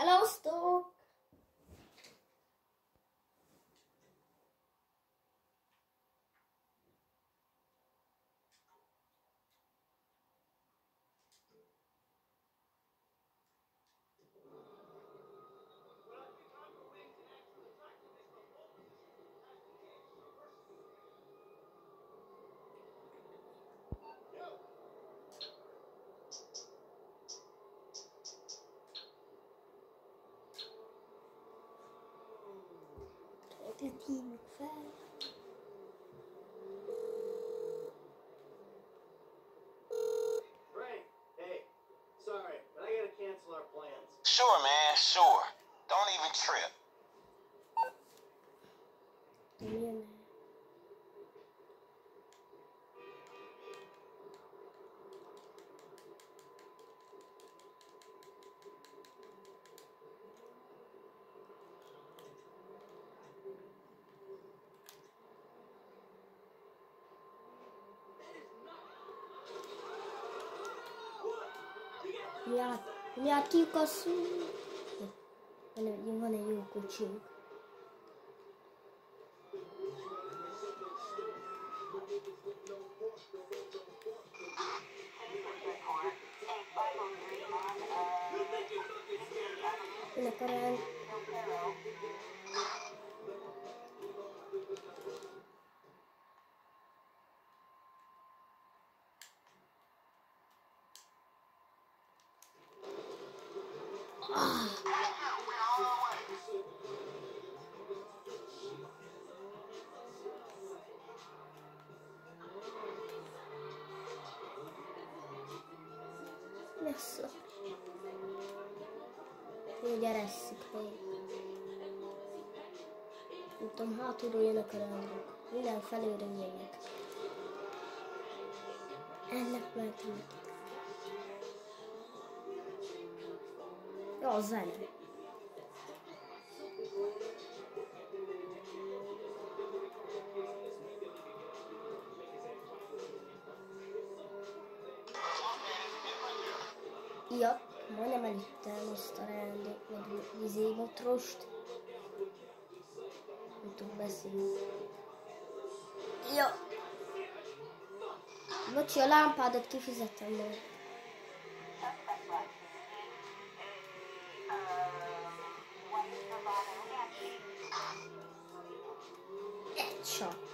Elosztok! Itt hívjuk fel. Frank, hey, sorry, but I gotta cancel our plans. Sure, man, sure. Don't even trip. Jön. Mi kiukasszunk. Van egy jó kocsink. Ennek a rend. Vissza. Jó, gyere, sziklai. Nem tudom, hátulról jönnek a randok. Minden felőre jönnek. Ennek mentünk. Jó, a zene. Ja, majdnem elittem azt a rendőrt, meg vizébotrost. Nem tudok beszélni. Ja. Bocsi, a lámpádat kifizettem már. Egy shot.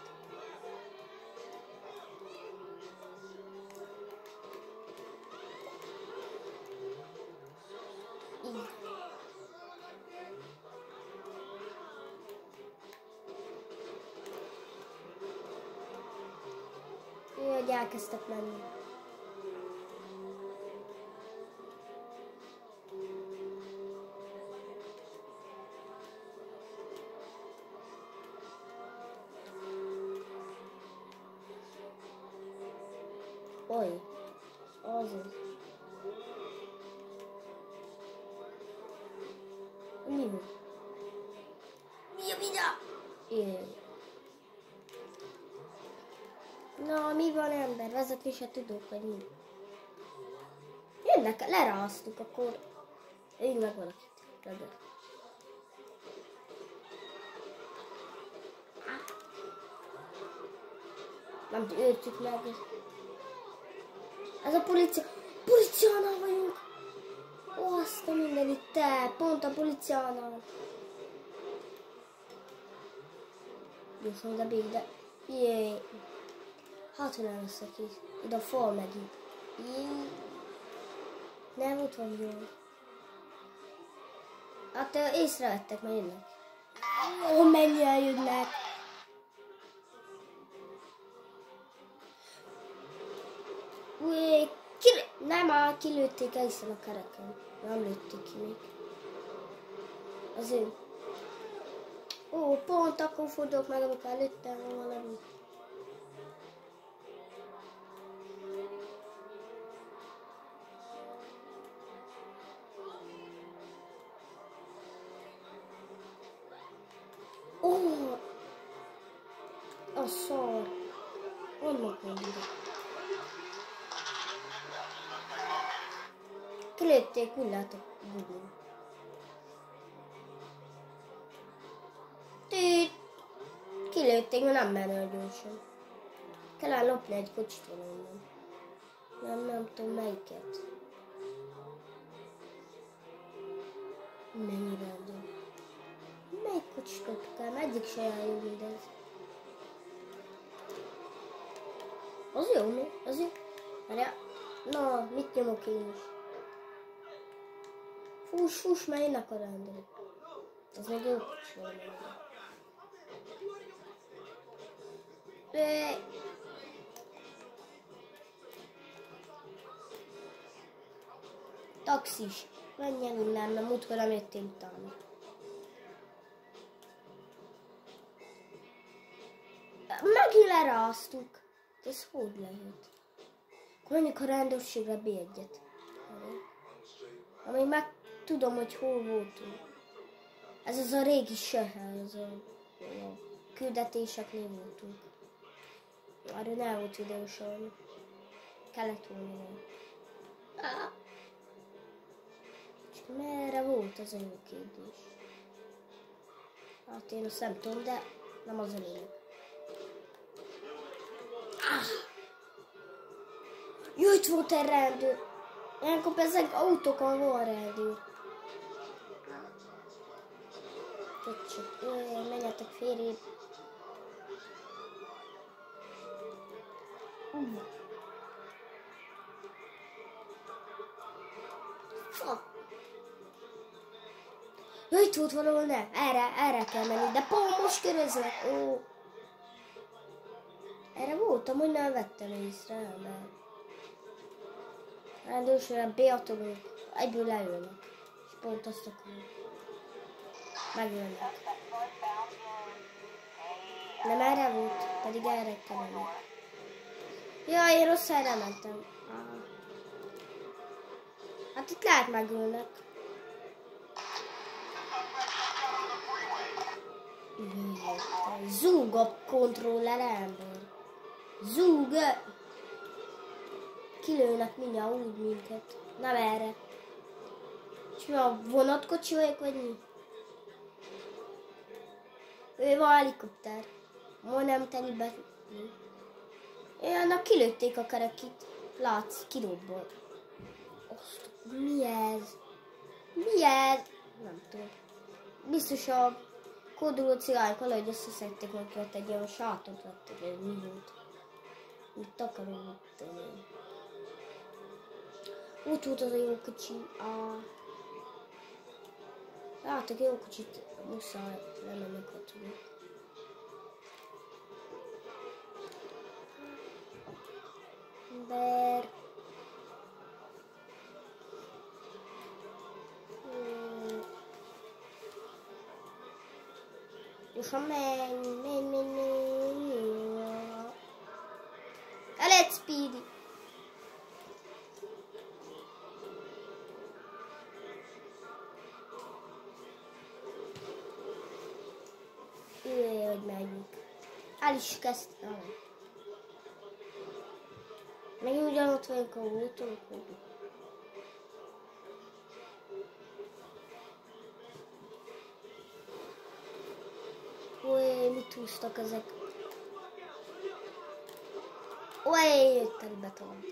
Hogy elkezdtek menni. Oj, azaz. Mi van? Én. Na, mi van, ember? Vezetni se tudok, vagy mi? Jönnek, leráztuk, akkor így meg valakit. Redek. Nem értjük meg. Ez a policia. Policiánál vagyunk. Ó, azt a mindenit, te. Pont a policiánál. Gyorsan oda bég, de... Jé. Hát, hogy nem leszek így. Ide fal megint. Nem, ott van jól. Hát észrevettek, mert jönnek. Ó, mennyire jönnek. Új, nem áll, kilőtték el hiszen a kereken. Nem lőtték ki még. Az ő. Ó, pont akkor fordulok meg, amikor előttem van valami. Ó, a szar. Onnan mondjuk. Kilőtték, úgy látok, Google. kilőtték, mert nem menne olyan gyorsan. Kellene lopni egy kocsit valahonnan. Nem tudom melyiket. Mennyi random. Melyik kocsit loptuk el? Egyik se olyan jó mindez. Az jó, mi? Az jó? Várjál. Na, mit nyomok én is? Fuss, mert én akar rendeli. Ez meg jó kicsi valami. Taxis. Menjen innen, mert múltkor nem jöttél utána. Megint leráztuk. Ez hogy lehet? Akkor menjünk a rendőrségre B1-et. Amíg meg tudom, hogy hol voltunk. Ez az a régi sehel, az a küldetéseknél voltunk. Arra nem volt videósorolni. Kellett volna. Csak merre volt az a jó kérdés? Hát én azt nem tudom, de nem az a lényeg. Jó, itt volt egy rendőr. Ilyenkor ezek autókon van rendőr. Csak menjetek félrébb. Jó, itt volt valahol, nem. Erre kell menni, de pont most köröznek. Ó. Erre voltam, hogy nem vettem észre, mert rendőrségre beatolunk, egyből leülnek, és pont azt akarom. Megölnek. Nem erre volt, pedig erre kell menni. Jaj, én rossz helyre mentem. Hát itt lehet megölnek. Zúg a kontroller ember. Zúg! Kilőnek mindjárt úgy minket. Nem erre. És mi a vonatkocsi vagyok, vagy mi? Ő van helikopter. Majdnem telibe. Annak kilőtték a kerekit. Látsz, kirobban. Azt, mi ez? Mi ez? Nem tudom. Biztos a kódoló cigányok valahogy összeszedték, hogy ott egy olyan sátot vettek, hogy mi volt. Mit akarunk, mit tudom én. Ott volt az a jó kocsi. Látok jó kocsit, muszáj lemennek a tudok. Ember. Gyorsan menj. Elég speedy. Hogy megyünk. El is kezdtem. Meg ugyanott vagyunk a úton. Oé, mit húztak ezek? Oé, jöttek beton.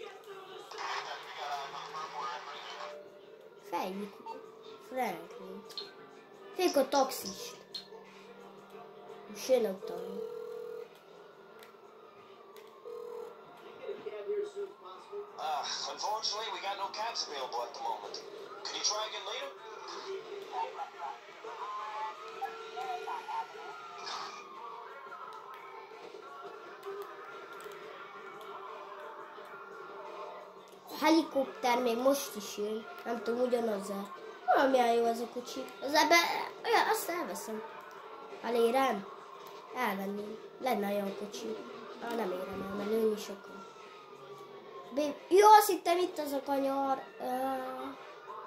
Fejjük. Franklin. Fék a taxist. Most jön utána. Unfortunately, we got no cabs available at the moment. Can you try again later? A helikopter még most is jön. Nem tudom, ugyanazzal. Valamilyen jó az a kocsi. Az ebbe, olyan, azt elveszem. Elérem? Elvenném. Lenne olyan kocsi. Nem érem el, mert nőni sokan. Jó, azt hittem itt az a kanyar.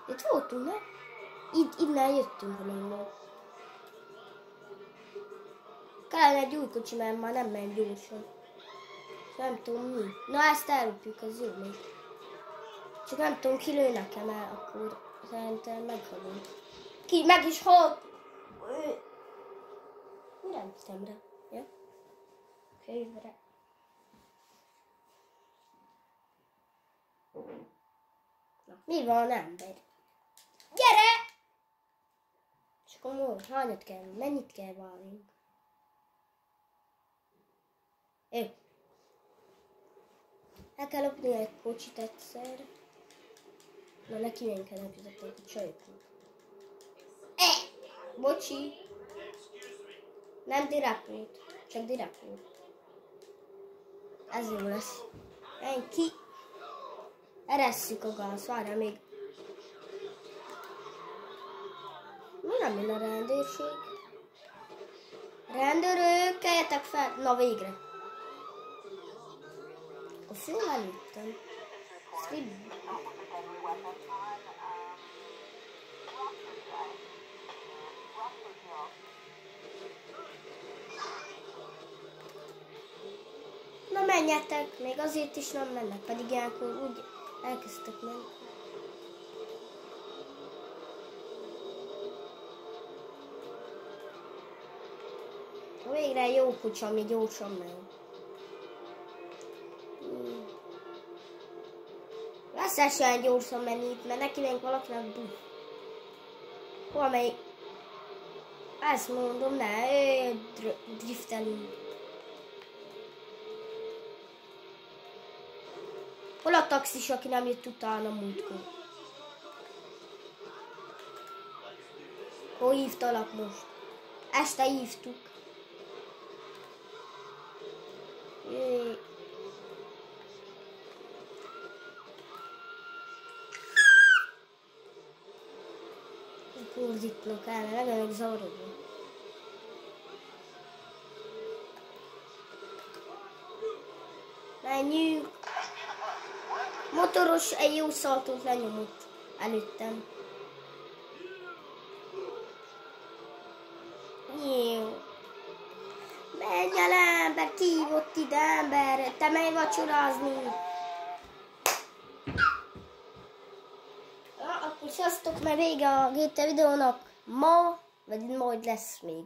Itt voltunk, ne? Innen jöttünk valahol. Kellene egy új kocsi, mert már nem megy gyorsan. Nem tudom mi. Na ezt elrúpjuk, az jó még. Csak nem tudom, ki lő nekem el, akkor szerintem meghalunk. Ki meg is halt! Mi nem szemre? Ja? kövre. Na, mi van, ember? Gyere! És akkor hányat kell, mennyit kell várnunk? Jó. El kell lopni egy kocsit egyszer. Na, neki nem kell megfizetni a csajoknak. Bocsi. Nem dirapult, csak dirapult. Ez jó lesz. Menj ki. Eresszük a gáz, várjál még. Mi nem jön a rendőrség? Rendőrök, keljetek fel! Na végre. Azt jól elüttem. Na menjetek, még azért is nem mennek, pedig ilyenkor úgy elkezdtek menni. Végre jó kutya, ami gyorsan megy. Lesz esélyen gyorsan menni itt, mert neki még valakinek busz. Hol melyik? Ezt mondom, ne, driftelünk. Hol a taxis, aki nem jött utána múltkor? Hol hívtalak most? Este hívtuk. Jé. Fordítnak el, legalább zavarodva. Menjünk! Motoros egy jó szaltót lenyomott előttem. Jó. Menj el, ember, ki hívott ide, ember? Te menj vacsorázni. Akkor sziasztok, mert vége a GTA videónak ma, vagy majd lesz még.